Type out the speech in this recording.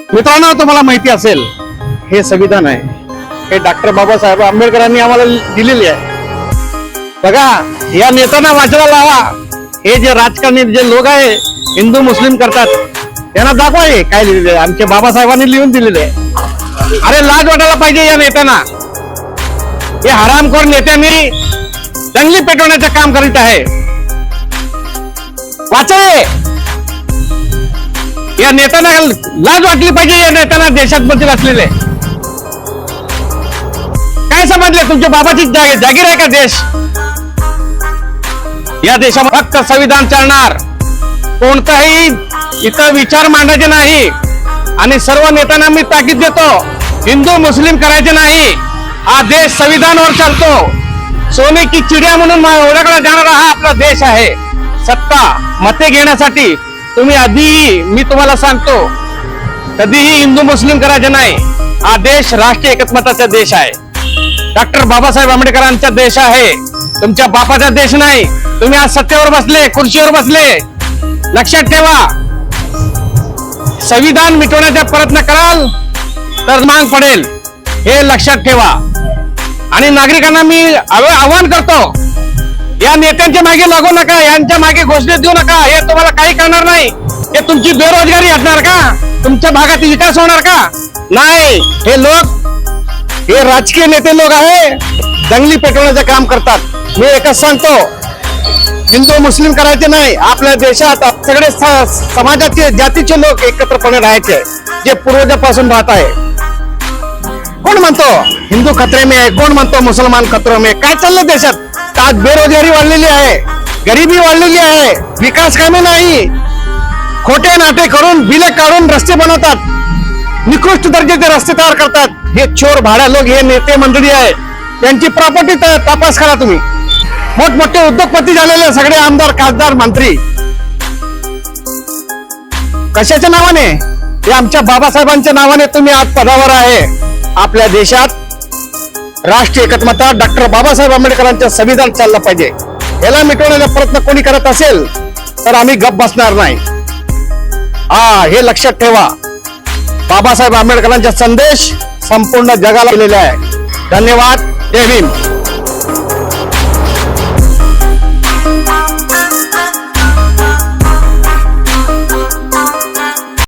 मित्रांनो, तुम्हाला माहिती असेल हे संविधान आहे, हे डॉक्टर बाबासाहेब आंबेडकरांनी आम्हाला दिलेले आहे. बघा, या नेत्यांना वाचायला लावा. हे जे राजकारणी जे लोक आहे हिंदू मुस्लिम करतात, त्यांना दाखवा हे काय लिहिलेलं आहे. आमच्या बाबासाहेबांनी लिहून दिलेले आहे. अरे लाज वाटायला पाहिजे या नेत्यांना. हे हरामखोर नेत्यांनी दंगली पेटवण्याचं काम करीत आहे. वाचावे या नेत्यांना, लाज वाटली पाहिजे या नेत्यांना. देशात बदल असलेले काय समजले? तुमच्या बाबाची जागीर आहे का देश? या देशामध्ये फक्त संविधान चालणार, कोणताही इतर विचार मांडायचे नाही. आणि सर्व नेत्यांना मी ताकीद देतो, हिंदू मुस्लिम करायचे नाही. हा देश संविधानावर चालतो. सोने की चिडिया म्हणून ओळखला जाणारा हा आपला देश आहे. सत्ता मते घेण्यासाठी तुम्ही आधी, मी तुम्हाला सांगतो, कधीही हिंदू मुस्लिम करायचे नाही. हा देश राष्ट्रीय एकत्मताचा देश आहे. डॉक्टर बाबासाहेब आंबेडकरांचा देश आहे, तुमच्या बापाचा देश नाही. तुम्ही आज सत्तेवर बसले, खुर्चीवर बसले, लक्षात ठेवा. संविधान मिटवण्याचा प्रयत्न कराल तर मांग पडेल, हे लक्षात ठेवा. आणि नागरिकांना मी आवाहन करतो, या नेत्यांच्या मागे लागू नका, यांच्या मागे घोषणा देऊ नका. हे तुम्हाला काही करणार नाही. हे तुमची बेरोजगारी हटणार का? तुमच्या भागात विकास होणार का? नाही. हे लोक, हे राजकीय नेते लोक आहे, दंगली पेटवण्याचं काम करतात. मी एकच सांगतो, हिंदू मुस्लिम करायचे नाही. आपल्या देशात सगळे समाजाचे, जातीचे लोक एकत्रपणे राहायचे, जे पूर्वजापासून राहत आहे. कोण म्हणतो हिंदू खतरे में आहे, कोण म्हणतो मुसलमान खतरे में? काय चाललंय देशात? आज बेरोजगारी वाढलेली आहे, गरिबी वाढलेली आहे, विकास कामे नाही. खोटे नाटे करून, बिले काढून रस्ते बनवतात, निकृष्ट दर्जाचे रस्ते तयार करतात. हे चोर भाड्या लोक, हे नेते मंडळी आहे, त्यांची प्रॉपर्टी तपास करा तुम्ही. मोठमोठे उद्योगपती झालेले सगळे आमदार, खासदार, मंत्री कशाच्या नावाने? हे आमच्या बाबासाहेबांच्या नावाने तुम्ही आज पदावर आहे. आपल्या देशात राष्ट्रीय एकत्मता डॉक्टर बाबासाहेब आंबेडकरांचं संविधान चाललं पाहिजे. याला मिटवण्याचा प्रयत्न कोणी करत असेल तर आम्ही गप्प बसणार नाही. हे लक्षात ठेवा. बाबासाहेब आंबेडकरांचा संदेश संपूर्ण जगाला दिलेला आहे. धन्यवाद. जय भीम.